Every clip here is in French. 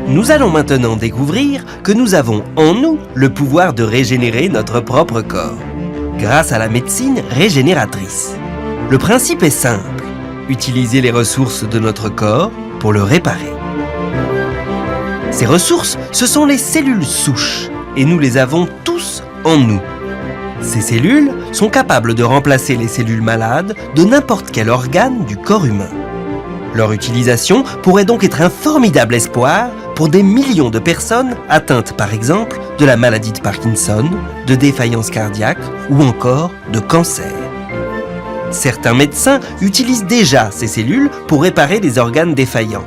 Nous allons maintenant découvrir que nous avons en nous le pouvoir de régénérer notre propre corps, grâce à la médecine régénératrice. Le principe est simple, utiliser les ressources de notre corps pour le réparer. Ces ressources, ce sont les cellules souches, et nous les avons tous en nous. Ces cellules sont capables de remplacer les cellules malades de n'importe quel organe du corps humain. Leur utilisation pourrait donc être un formidable espoir pour des millions de personnes atteintes par exemple de la maladie de Parkinson, de défaillance cardiaque ou encore de cancer. Certains médecins utilisent déjà ces cellules pour réparer des organes défaillants.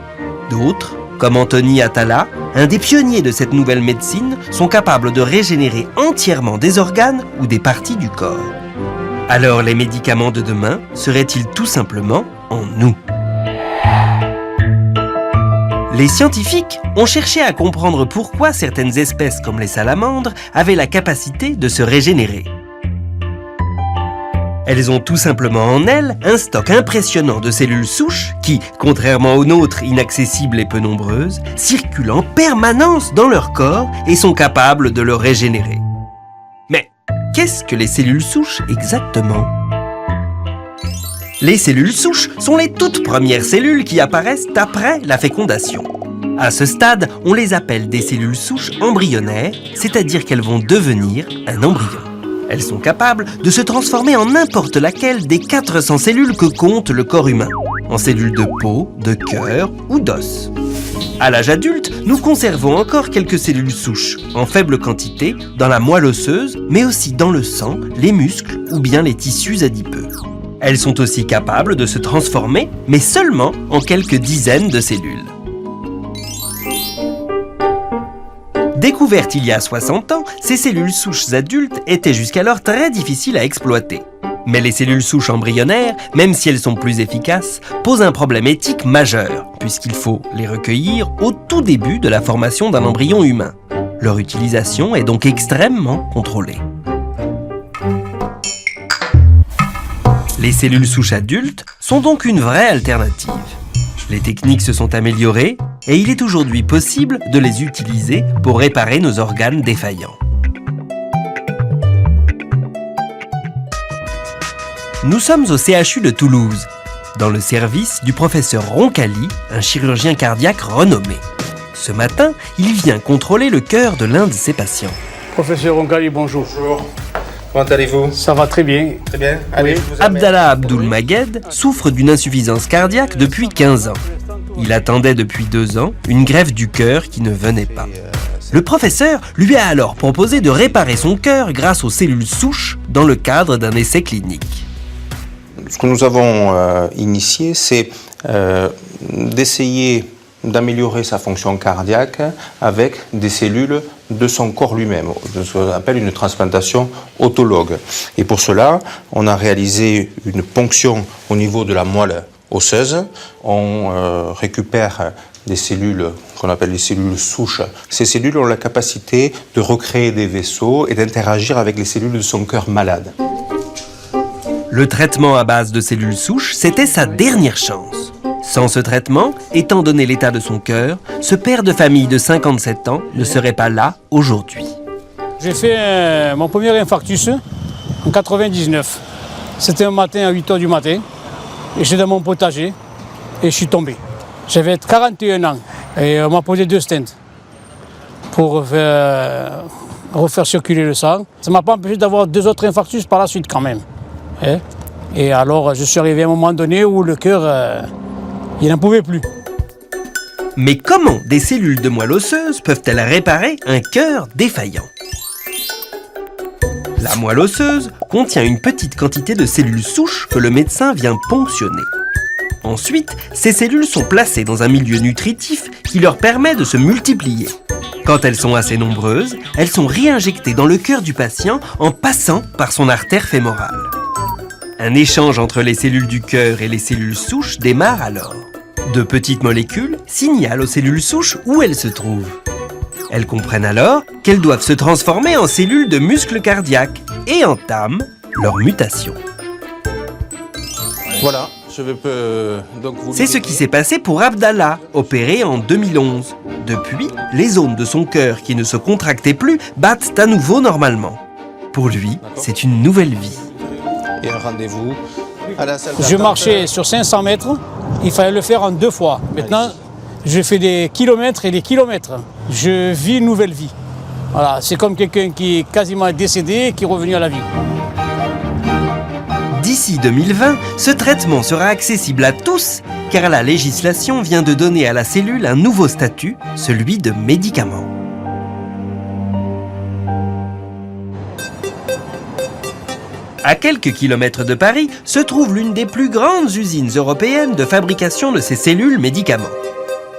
D'autres, comme Anthony Atala, un des pionniers de cette nouvelle médecine, sont capables de régénérer entièrement des organes ou des parties du corps. Alors les médicaments de demain seraient-ils tout simplement en nous ? Les scientifiques ont cherché à comprendre pourquoi certaines espèces comme les salamandres avaient la capacité de se régénérer. Elles ont tout simplement en elles un stock impressionnant de cellules souches qui, contrairement aux nôtres inaccessibles et peu nombreuses, circulent en permanence dans leur corps et sont capables de le régénérer. Mais qu'est-ce que les cellules souches exactement ? Les cellules souches sont les toutes premières cellules qui apparaissent après la fécondation. À ce stade, on les appelle des cellules souches embryonnaires, c'est-à-dire qu'elles vont devenir un embryon. Elles sont capables de se transformer en n'importe laquelle des 400 cellules que compte le corps humain, en cellules de peau, de cœur ou d'os. À l'âge adulte, nous conservons encore quelques cellules souches, en faible quantité, dans la moelle osseuse, mais aussi dans le sang, les muscles ou bien les tissus adipeux. Elles sont aussi capables de se transformer, mais seulement en quelques dizaines de cellules. Découvertes il y a 60 ans, ces cellules souches adultes étaient jusqu'alors très difficiles à exploiter. Mais les cellules souches embryonnaires, même si elles sont plus efficaces, posent un problème éthique majeur, puisqu'il faut les recueillir au tout début de la formation d'un embryon humain. Leur utilisation est donc extrêmement contrôlée. Les cellules souches adultes sont donc une vraie alternative. Les techniques se sont améliorées et il est aujourd'hui possible de les utiliser pour réparer nos organes défaillants. Nous sommes au CHU de Toulouse, dans le service du professeur Roncalli, un chirurgien cardiaque renommé. Ce matin, il vient contrôler le cœur de l'un de ses patients. Professeur Roncalli, bonjour. Bonjour. Comment allez-vous ? Ça va très bien. Très bien. Allez, Oui. je vous amène. Abdallah Abdoul Maged souffre d'une insuffisance cardiaque depuis 15 ans. Il attendait depuis 2 ans une greffe du cœur qui ne venait pas. Le professeur lui a alors proposé de réparer son cœur grâce aux cellules souches dans le cadre d'un essai clinique. Ce que nous avons initié, c'est d'essayer d'améliorer sa fonction cardiaque avec des cellules de son corps lui-même, ce qu'on appelle une transplantation autologue. Et pour cela, on a réalisé une ponction au niveau de la moelle osseuse. On récupère des cellules qu'on appelle les cellules souches. Ces cellules ont la capacité de recréer des vaisseaux et d'interagir avec les cellules de son cœur malade. Le traitement à base de cellules souches, c'était sa dernière chance. Sans ce traitement, étant donné l'état de son cœur, ce père de famille de 57 ans ne serait pas là aujourd'hui. J'ai fait mon premier infarctus en 99. C'était un matin à 8h du matin. Et j'étais dans mon potager et je suis tombé. J'avais 41 ans et on m'a posé 2 stents pour refaire circuler le sang. Ça ne m'a pas empêché d'avoir 2 autres infarctus par la suite quand même. Et alors je suis arrivé à un moment donné où le cœur, il n'en pouvait plus. Mais comment des cellules de moelle osseuse peuvent-elles réparer un cœur défaillant ? La moelle osseuse contient une petite quantité de cellules souches que le médecin vient ponctionner. Ensuite, ces cellules sont placées dans un milieu nutritif qui leur permet de se multiplier. Quand elles sont assez nombreuses, elles sont réinjectées dans le cœur du patient en passant par son artère fémorale. Un échange entre les cellules du cœur et les cellules souches démarre alors. De petites molécules signalent aux cellules souches où elles se trouvent. Elles comprennent alors qu'elles doivent se transformer en cellules de muscles cardiaques et entament leur mutation. Voilà, C'est ce qui s'est passé pour Abdallah, opéré en 2011. Depuis, les zones de son cœur qui ne se contractaient plus battent à nouveau normalement. Pour lui, c'est une nouvelle vie. Et un rendez-vous à la salle Je marchais sur 500 mètres, il fallait le faire en 2 fois. Maintenant, je fais des kilomètres et des kilomètres. Je vis une nouvelle vie. Voilà, c'est comme quelqu'un qui est quasiment décédé et qui est revenu à la vie. D'ici 2020, ce traitement sera accessible à tous, car la législation vient de donner à la cellule un nouveau statut, celui de médicament. À quelques kilomètres de Paris se trouve l'une des plus grandes usines européennes de fabrication de ces cellules médicaments.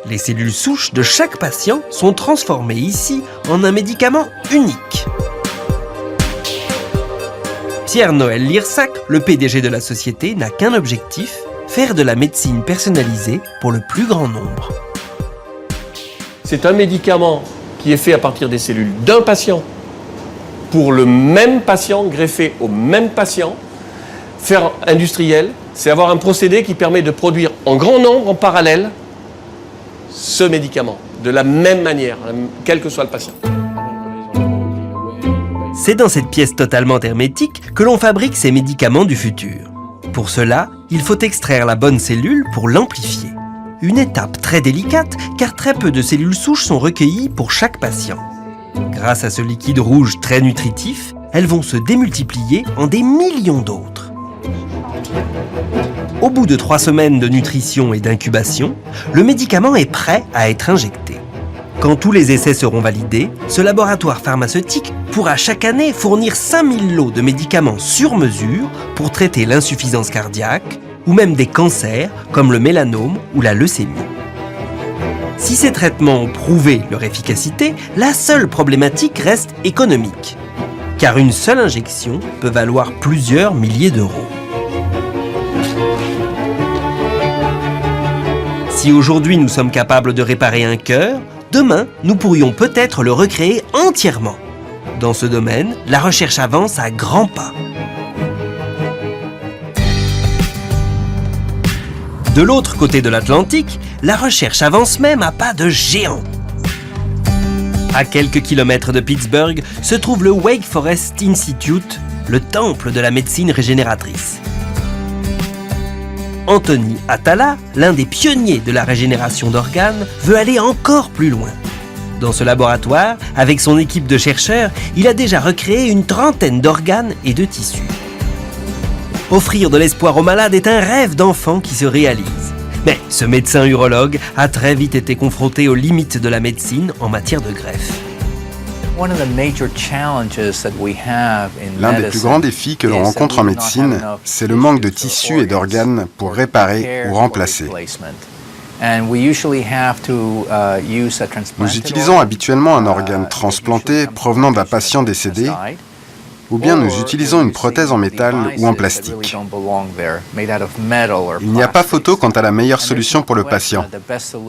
Les cellules souches de chaque patient sont transformées ici en un médicament unique. Pierre-Noël Lirsac, le PDG de la société, n'a qu'un objectif, faire de la médecine personnalisée pour le plus grand nombre. C'est un médicament qui est fait à partir des cellules d'un patient pour le même patient, greffé au même patient. Faire industriel, c'est avoir un procédé qui permet de produire en grand nombre, en parallèle, ce médicament, de la même manière, quel que soit le patient. C'est dans cette pièce totalement hermétique que l'on fabrique ces médicaments du futur. Pour cela, il faut extraire la bonne cellule pour l'amplifier. Une étape très délicate car très peu de cellules souches sont recueillies pour chaque patient. Grâce à ce liquide rouge très nutritif, elles vont se démultiplier en des millions d'autres. Au bout de 3 semaines de nutrition et d'incubation, le médicament est prêt à être injecté. Quand tous les essais seront validés, ce laboratoire pharmaceutique pourra chaque année fournir 5000 lots de médicaments sur mesure pour traiter l'insuffisance cardiaque ou même des cancers comme le mélanome ou la leucémie. Si ces traitements ont prouvé leur efficacité, la seule problématique reste économique, car une seule injection peut valoir plusieurs milliers d'euros. Si aujourd'hui nous sommes capables de réparer un cœur, demain nous pourrions peut-être le recréer entièrement. Dans ce domaine, la recherche avance à grands pas. De l'autre côté de l'Atlantique, la recherche avance même à pas de géant. À quelques kilomètres de Pittsburgh se trouve le Wake Forest Institute, le temple de la médecine régénératrice. Anthony Atala, l'un des pionniers de la régénération d'organes, veut aller encore plus loin. Dans ce laboratoire, avec son équipe de chercheurs, il a déjà recréé une trentaine d'organes et de tissus. Offrir de l'espoir aux malades est un rêve d'enfant qui se réalise. Mais ce médecin urologue a très vite été confronté aux limites de la médecine en matière de greffe. L'un des plus grands défis que l'on rencontre en médecine, c'est le manque de tissus et d'organes pour réparer ou remplacer. Nous utilisons habituellement un organe transplanté provenant d'un patient décédé, ou bien nous utilisons une prothèse en métal ou en plastique. Il n'y a pas photo quant à la meilleure solution pour le patient.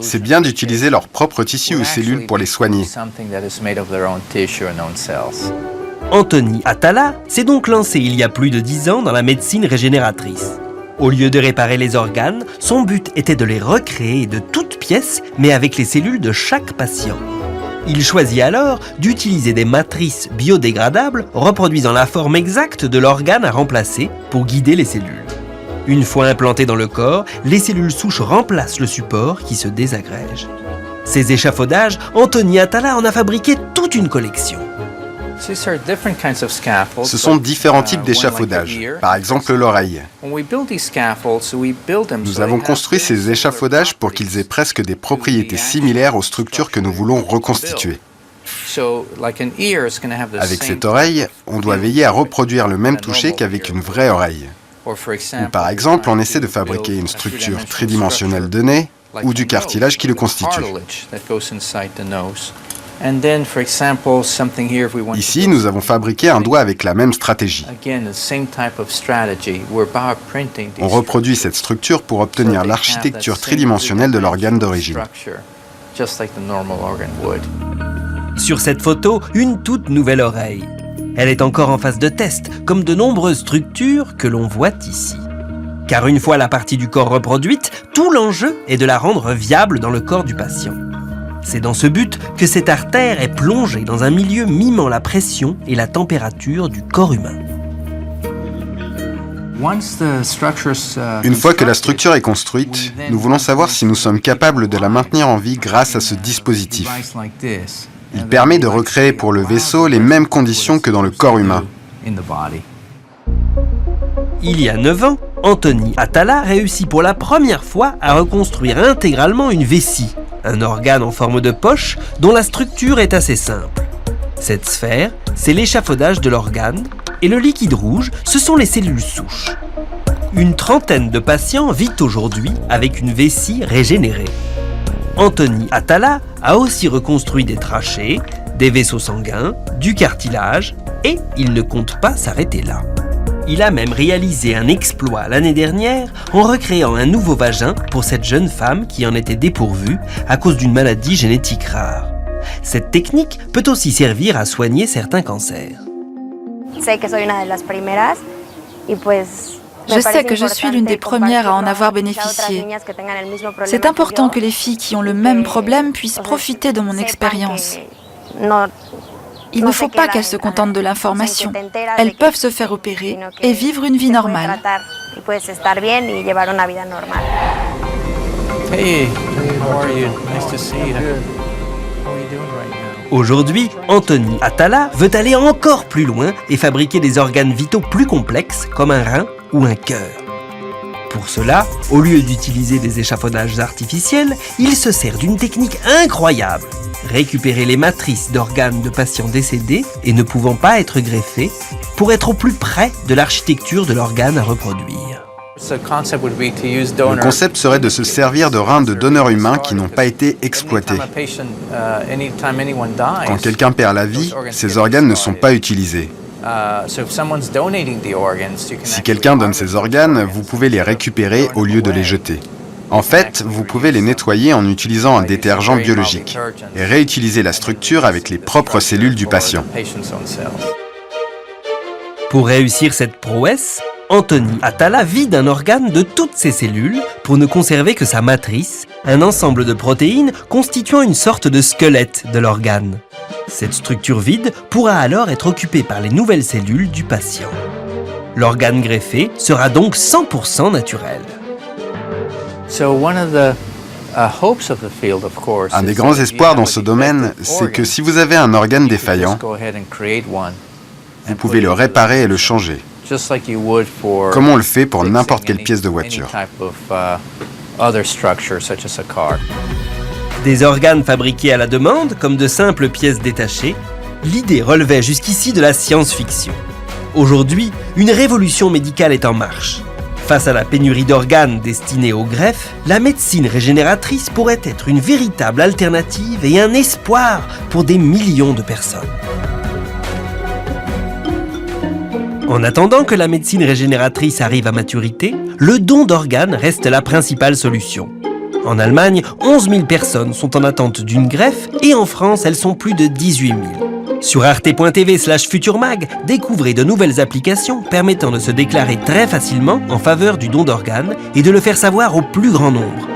C'est bien d'utiliser leurs propres tissus ou cellules pour les soigner. Anthony Atala s'est donc lancé il y a plus de 10 ans dans la médecine régénératrice. Au lieu de réparer les organes, son but était de les recréer de toutes pièces, mais avec les cellules de chaque patient. Il choisit alors d'utiliser des matrices biodégradables reproduisant la forme exacte de l'organe à remplacer pour guider les cellules. Une fois implantées dans le corps, les cellules souches remplacent le support qui se désagrège. Ces échafaudages, Anthony Atala en a fabriqué toute une collection. Ce sont différents types d'échafaudages, par exemple l'oreille. Nous avons construit ces échafaudages pour qu'ils aient presque des propriétés similaires aux structures que nous voulons reconstituer. Avec cette oreille, on doit veiller à reproduire le même toucher qu'avec une vraie oreille. Ou par exemple, on essaie de fabriquer une structure tridimensionnelle de nez ou du cartilage qui le constitue. Ici, nous avons fabriqué un doigt avec la même stratégie. On reproduit cette structure pour obtenir l'architecture tridimensionnelle de l'organe d'origine. Sur cette photo, une toute nouvelle oreille. Elle est encore en phase de test, comme de nombreuses structures que l'on voit ici. Car une fois la partie du corps reproduite, tout l'enjeu est de la rendre viable dans le corps du patient. C'est dans ce but que cette artère est plongée dans un milieu mimant la pression et la température du corps humain. Une fois que la structure est construite, nous voulons savoir si nous sommes capables de la maintenir en vie grâce à ce dispositif. Il permet de recréer pour le vaisseau les mêmes conditions que dans le corps humain. Il y a 9 ans, Anthony Atala réussit pour la première fois à reconstruire intégralement une vessie, un organe en forme de poche dont la structure est assez simple. Cette sphère, c'est l'échafaudage de l'organe, et le liquide rouge, ce sont les cellules souches. Une trentaine de patients vivent aujourd'hui avec une vessie régénérée. Anthony Atala a aussi reconstruit des trachées, des vaisseaux sanguins, du cartilage, et il ne compte pas s'arrêter là. Il a même réalisé un exploit l'année dernière en recréant un nouveau vagin pour cette jeune femme qui en était dépourvue à cause d'une maladie génétique rare. Cette technique peut aussi servir à soigner certains cancers. Je sais que je suis l'une des premières à en avoir bénéficié. C'est important que les filles qui ont le même problème puissent profiter de mon expérience. Il ne faut pas qu'elles se contentent de l'information. Elles peuvent se faire opérer et vivre une vie normale. Hey, how are you? Nice to see you. How are you doing right now? Aujourd'hui, Anthony Atala veut aller encore plus loin et fabriquer des organes vitaux plus complexes comme un rein ou un cœur. Pour cela, au lieu d'utiliser des échafaudages artificiels, il se sert d'une technique incroyable. Récupérer les matrices d'organes de patients décédés et ne pouvant pas être greffés pour être au plus près de l'architecture de l'organe à reproduire. Le concept serait de se servir de reins de donneurs humains qui n'ont pas été exploités. Quand quelqu'un perd la vie, ces organes ne sont pas utilisés. Si quelqu'un donne ses organes, vous pouvez les récupérer au lieu de les jeter. En fait, vous pouvez les nettoyer en utilisant un détergent biologique et réutiliser la structure avec les propres cellules du patient. Pour réussir cette prouesse, Anthony Atala vide un organe de toutes ses cellules pour ne conserver que sa matrice, un ensemble de protéines constituant une sorte de squelette de l'organe. Cette structure vide pourra alors être occupée par les nouvelles cellules du patient. L'organe greffé sera donc 100% naturel. Un des grands espoirs dans ce domaine, c'est que si vous avez un organe défaillant, vous pouvez le réparer et le changer, comme on le fait pour n'importe quelle pièce de voiture. Des organes fabriqués à la demande, comme de simples pièces détachées, l'idée relevait jusqu'ici de la science-fiction. Aujourd'hui, une révolution médicale est en marche. Face à la pénurie d'organes destinés aux greffes, la médecine régénératrice pourrait être une véritable alternative et un espoir pour des millions de personnes. En attendant que la médecine régénératrice arrive à maturité, le don d'organes reste la principale solution. En Allemagne, 11 000 personnes sont en attente d'une greffe et en France, elles sont plus de 18 000. Sur arte.tv/futurmag, découvrez de nouvelles applications permettant de se déclarer très facilement en faveur du don d'organes et de le faire savoir au plus grand nombre.